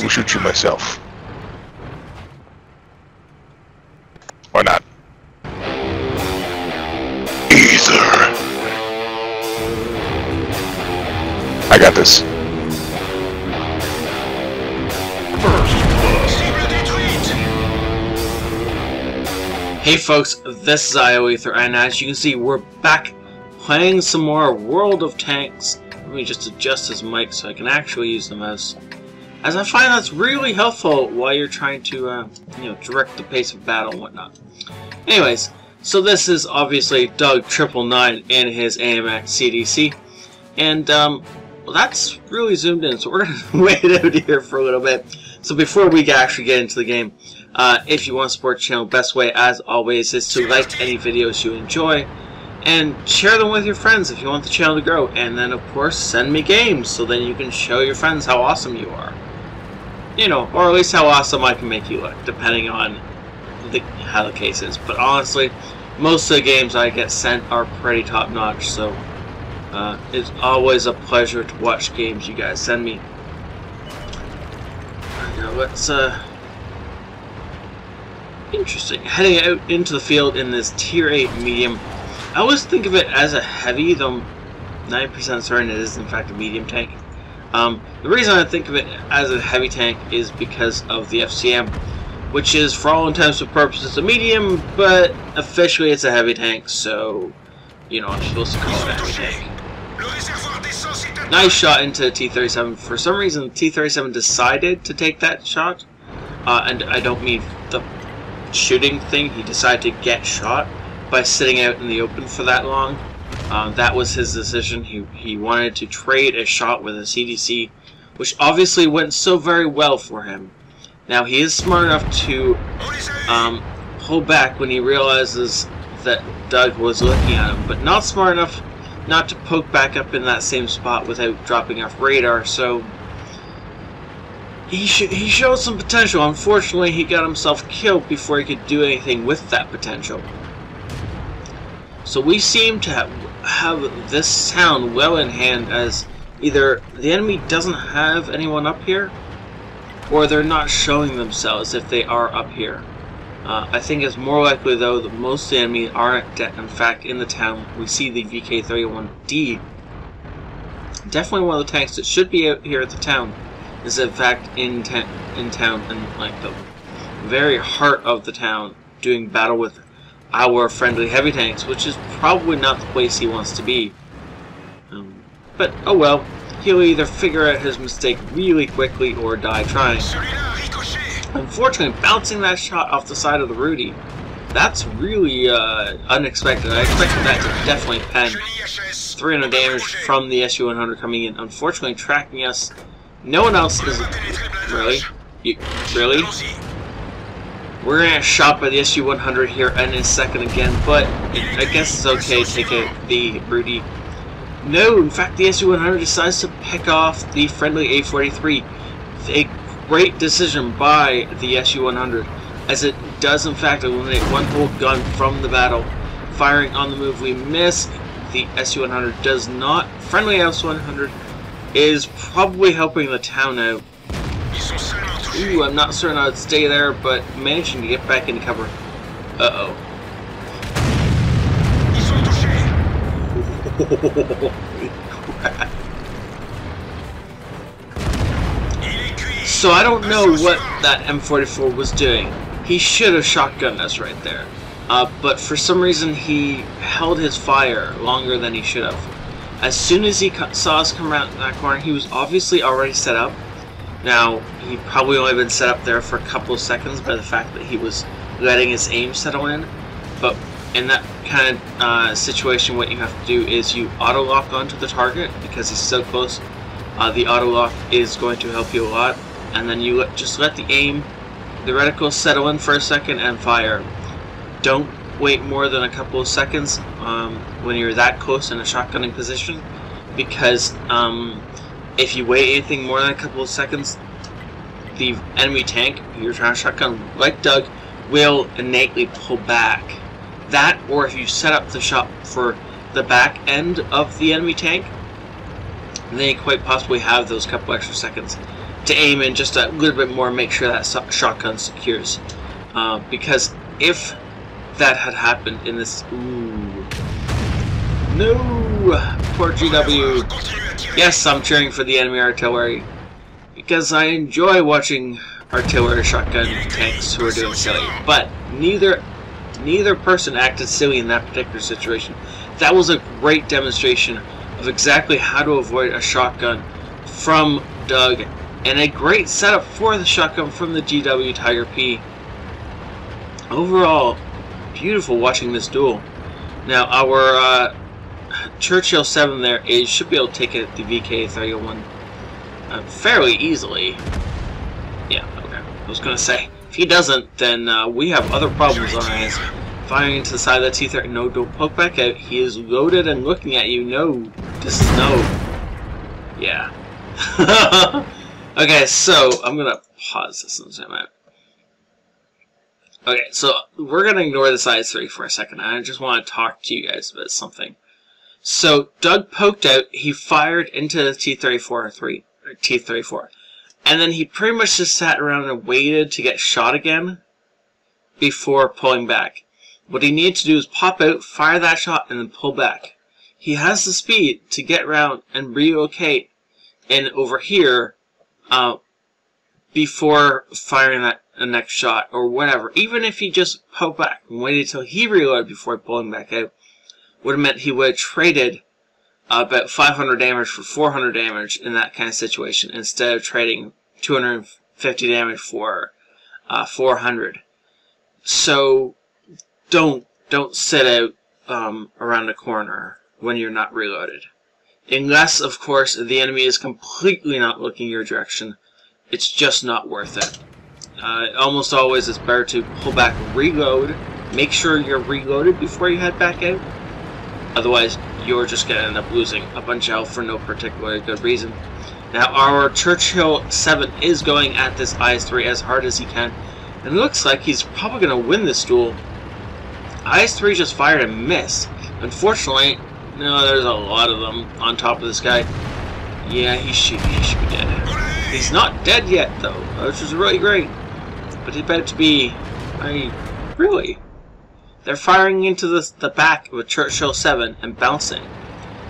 will shoot you myself. Or not. Either. I got this. Hey folks, this is ioEther, and as you can see, we're back playing some more World of Tanks. Let me just adjust this mic so I can actually use the mouse, as I find that's really helpful while you're trying to, direct the pace of battle and whatnot. Anyways, so this is obviously Btw I'd in his AMX CDC, and well, that's really zoomed in, so we're gonna wait out here for a little bit. So before we actually get into the game, if you want to support the channel, best way as always is to like any videos you enjoy and share them with your friends if you want the channel to grow, and then of course send me games so then you can show your friends how awesome you are, or at least how awesome I can make you look, depending on how the case is. But honestly, most of the games I get sent are pretty top notch, so it's always a pleasure to watch games you guys send me. Now let's interesting. Heading out into the field in this tier 8 medium. I always think of it as a heavy, though 9% certain it is in fact a medium tank. The reason I think of it as a heavy tank is because of the FCM, which is for all intents and purposes a medium, but officially it's a heavy tank, so I'm supposed to call it a heavy tank. Nice shot into T-37. For some reason, T-37 decided to take that shot, and I don't mean the shooting thing. He decided to get shot by sitting out in the open for that long. That was his decision. He wanted to trade a shot with a CDC, which obviously went so very well for him. Now he is smart enough to pull back when he realizes that Doug was looking at him, but not smart enough not to poke back up in that same spot without dropping off radar. So he showed some potential. Unfortunately, he got himself killed before he could do anything with that potential. So we seem to have this sound well in hand, as either the enemy doesn't have anyone up here, or they're not showing themselves if they are up here. I think it's more likely, though, that most of the enemy aren't in fact in the town. We see the VK-31D. Definitely one of the tanks that should be out here at the town is in fact in town, in like the very heart of the town, doing battle with our friendly heavy tanks, which is probably not the place he wants to be. But oh well, he'll either figure out his mistake really quickly or die trying. Unfortunately, bouncing that shot off the side of the Rudy, that's really unexpected. I expected that to definitely pen. 300 damage from the SU-100 coming in, unfortunately tracking us. No one else is... Really? Really? We're gonna get shot by the SU-100 here in a second again, but I guess it's okay to take out the Rudy. No, in fact the SU-100 decides to pick off the friendly A-43. A great decision by the SU-100, as it does in fact eliminate one whole gun from the battle. Firing on the move, we miss. The SU-100 does not. Friendly S-100 is probably helping the town out. Ooh, I'm not certain I'd stay there, but managing to get back into cover. Uh-oh. So I don't know what that M44 was doing. He should have shotgunned us right there. But for some reason he held his fire longer than he should have. As soon as he saw us come around that corner, he was obviously already set up. Now, he probably only been set up there for a couple of seconds by the fact that he was letting his aim settle in. But in that kind of situation, what you have to do is you auto-lock onto the target, because he's so close. The auto-lock is going to help you a lot. And then you just let the reticle settle in for a second and fire. Don't wait more than a couple of seconds when you're that close in a shotgunning position, because if you wait anything more than a couple of seconds, the enemy tank you're trying to shotgun, like Doug, will innately pull back. That, or if you set up the shot for the back end of the enemy tank, then you quite possibly have those couple extra seconds to aim in just a little bit more, make sure that shotgun secures. Because if that had happened in this... Ooh. No! Poor GW. Yes, I'm cheering for the enemy artillery. Because I enjoy watching artillery shotgun tanks who are doing silly. But neither person acted silly in that particular situation. That was a great demonstration of exactly how to avoid a shotgun from Doug, and a great setup for the shotgun from the GW Tiger P. Overall, beautiful watching this duel. Now our Churchill 7 there should be able to take it at the VK-301 fairly easily. Yeah, okay. I was going to say, if he doesn't, then we have other problems on our hands. Firing into the side of the T-30. No, don't poke back out. He is loaded and looking at you. No. Just no. Yeah. Okay, so I'm going to pause this in a minute. Okay, so we're going to ignore the IS-3 for a second. I just want to talk to you guys about something. So Doug poked out. He fired into the T-34, and then he pretty much just sat around and waited to get shot again before pulling back. What he needed to do is pop out, fire that shot, and then pull back. He has the speed to get around and relocate in over here before firing that next shot or whatever. Even if he just poked back and waited till he reloaded before pulling back out, would have meant he would have traded about 500 damage for 400 damage in that kind of situation instead of trading 250 damage for 400. So don't sit out around the corner when you're not reloaded. Unless, of course, the enemy is completely not looking your direction. It's just not worth it. Almost always it's better to pull back, reload, make sure you're reloaded before you head back out. Otherwise, you're just going to end up losing a bunch of health for no particular good reason. Now, our Churchill 7 is going at this IS-3 as hard as he can. And it looks like he's probably going to win this duel. IS-3 just fired and missed. Unfortunately, no, there's a lot of them on top of this guy. Yeah, he should be dead. He's not dead yet, though, which is really great. But he's about to be... really? They're firing into the back of a Churchill 7 and bouncing.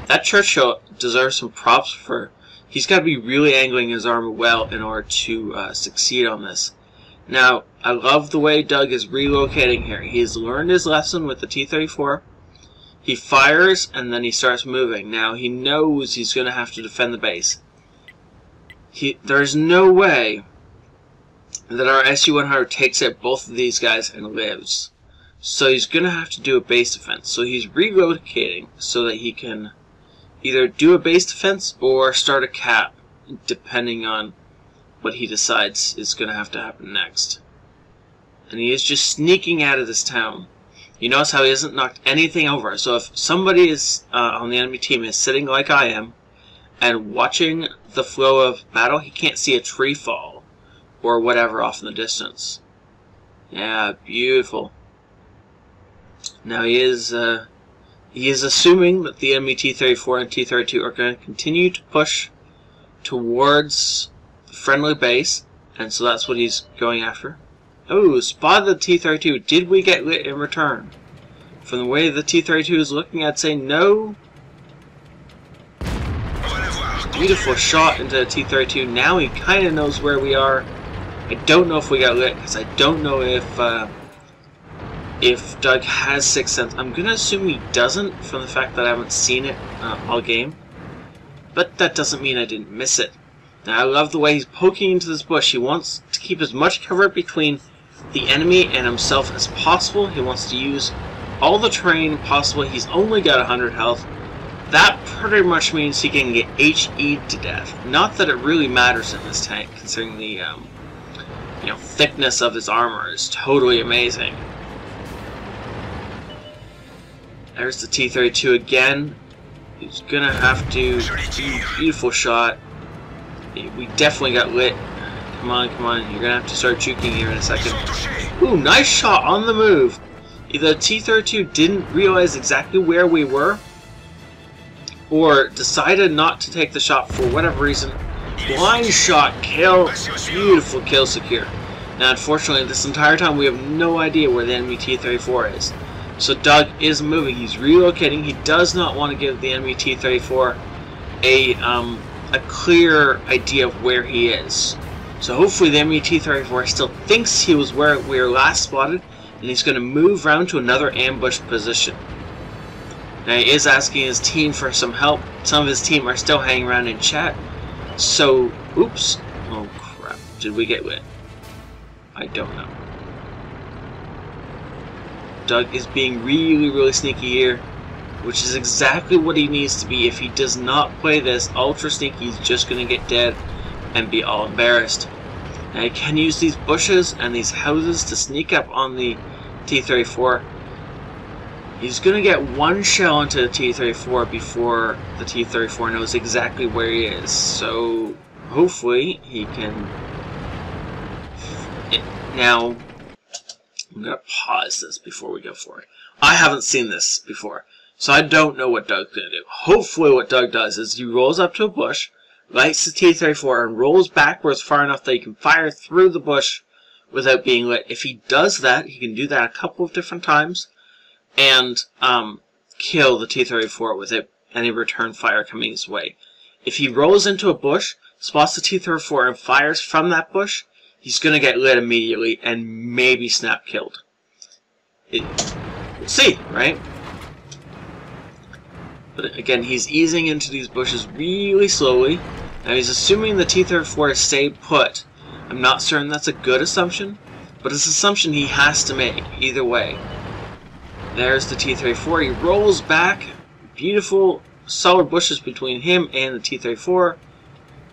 That Churchill deserves some props for... He's got to be really angling his armor well in order to succeed on this. Now, I love the way Doug is relocating here. He's learned his lesson with the T-34. He fires, and then he starts moving. Now, he knows he's going to have to defend the base. There's no way that our SU-100 takes out both of these guys and lives. So he's going to have to do a base defense. So he's relocating so that he can either do a base defense or start a cap, depending on what he decides is going to have to happen next. And he is just sneaking out of this town. You notice how he hasn't knocked anything over. So if somebody is on the enemy team is sitting like I am and watching the flow of battle, he can't see a tree fall or whatever off in the distance. Yeah, beautiful. Now he is assuming that the enemy T-34 and T-32 are going to continue to push towards the friendly base, and so that's what he's going after. Oh, spotted the T-32. Did we get lit in return? From the way the T-32 is looking, I'd say no. Beautiful shot into the T-32. Now he kind of knows where we are. I don't know if we got lit, because I don't know if Doug has Sixth Sense. I'm going to assume he doesn't from the fact that I haven't seen it all game. But that doesn't mean I didn't miss it. Now I love the way he's poking into this bush. He wants to keep as much cover between the enemy and himself as possible. He wants to use all the terrain possible. He's only got 100 health. That pretty much means he can get HE'd to death. Not that it really matters in this tank, considering the thickness of his armor is totally amazing. There's the T-32 again. He's gonna have to... Beautiful shot. We definitely got lit. Come on, come on. You're gonna have to start juking here in a second. Ooh, nice shot on the move. Either T-32 didn't realize exactly where we were, or decided not to take the shot for whatever reason, Blind shot kill. Beautiful kill secure. Now, unfortunately, this entire time we have no idea where the enemy T-34 is. So Doug is moving. He's relocating. He does not want to give the enemy T-34 a clear idea of where he is. So hopefully the enemy T-34 still thinks he was where we were last spotted, and he's going to move around to another ambush position. Now he is asking his team for some help. Some of his team are still hanging around in chat. So, oops. Oh crap. Did we get lit? I don't know. Doug is being really sneaky here, which is exactly what he needs to be. If he does not play this ultra sneaky, he's just going to get dead and be all embarrassed. Now he can use these bushes and these houses to sneak up on the T-34. He's going to get one shell into the T-34 before the T-34 knows exactly where he is. So hopefully he can... Now, I'm going to pause this before we go forward. I haven't seen this before, so I don't know what Doug's going to do. Hopefully what Doug does is he rolls up to a bush, lights the T-34, and rolls backwards far enough that he can fire through the bush without being lit. If he does that, he can do that a couple of different times and kill the T-34 without any return fire coming his way. If he rolls into a bush, spots the T-34, and fires from that bush, he's going to get lit immediately and maybe snap killed. We'll see, right? But again, he's easing into these bushes really slowly. Now he's assuming the T-34 stayed put. I'm not certain that's a good assumption, but it's an assumption he has to make either way. There's the T-34. He rolls back. Beautiful, solid bushes between him and the T-34.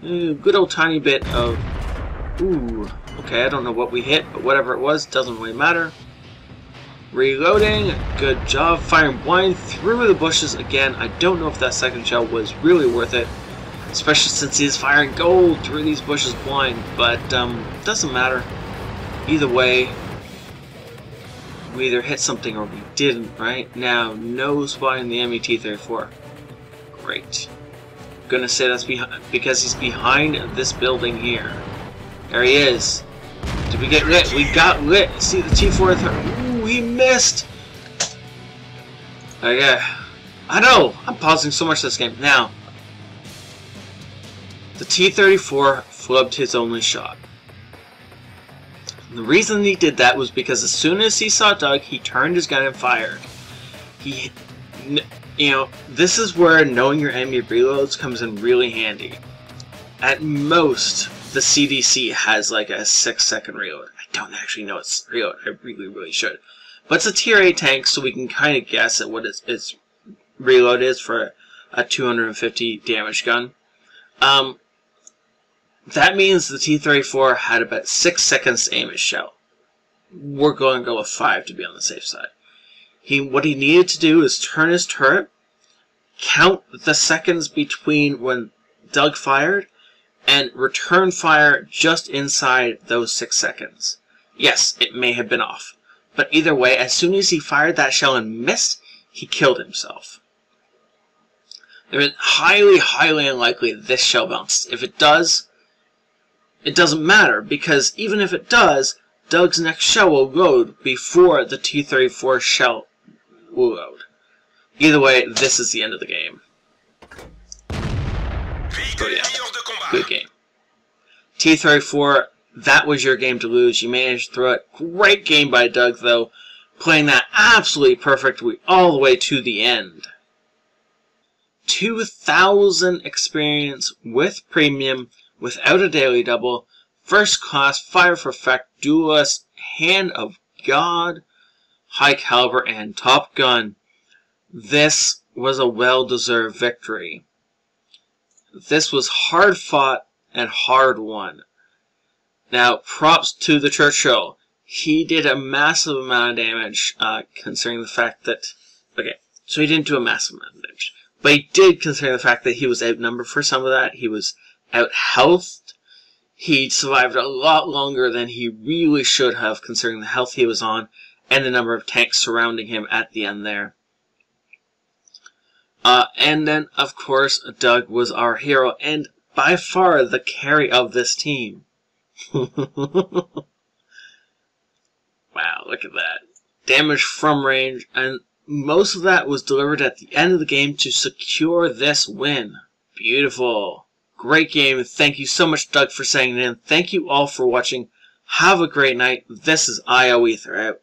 Good old tiny bit of... Ooh, okay, I don't know what we hit, but whatever it was, doesn't really matter. Reloading, good job. Firing blind through the bushes again. I don't know if that second shell was really worth it, especially since he's firing gold through these bushes blind, but doesn't matter. Either way, we either hit something or we didn't, right? Now, no spotting the enemy T-34. Great. I'm gonna say that's because he's behind this building here. There he is. Did we get lit? We got lit. See the T-4. Ooh, he missed. Okay. I know. I'm pausing so much this game. Now, the T-34 flubbed his only shot. And the reason he did that was because as soon as he saw Doug, he turned his gun and fired. You know, this is where knowing your enemy reloads comes in really handy. At most, the CDC has like a 6-second reload. I don't actually know its reload. I really should. But it's a tier 8 tank, so we can kind of guess at what its reload is for a 250 damage gun. That means the T-34 had about 6 seconds to aim his shell. We're going to go with 5 to be on the safe side. What he needed to do is turn his turret, count the seconds between when Doug fired, and return fire just inside those 6 seconds. Yes, it may have been off. But either way, as soon as he fired that shell and missed, he killed himself. It is highly unlikely that this shell bounced. If it does, it doesn't matter, because even if it does, Doug's next shell will load before the T-34 shell will load. Either way, this is the end of the game. So yeah, good game. T-34, that was your game to lose. You managed through it. Great game by Doug, though. Playing that absolutely perfectly all the way to the end. 2,000 experience with premium, without a daily double, first class, fire for effect, duelist, hand of God, high caliber, and Top Gun. This was a well-deserved victory. This was hard fought and hard won. Now, props to the Churchill. He did a massive amount of damage, considering the fact that... Okay, so he didn't do a massive amount of damage. But he did, considering the fact that he was outnumbered for some of that. He was out-healthed. He survived a lot longer than he really should have, considering the health he was on and the number of tanks surrounding him at the end there. And then, of course, Doug was our hero. And by far the carry of this team. Wow, look at that. Damage from range, and most of that was delivered at the end of the game to secure this win. Beautiful. Great game. Thank you so much, Doug, for sending it in. Thank you all for watching. Have a great night. This is ioEther out.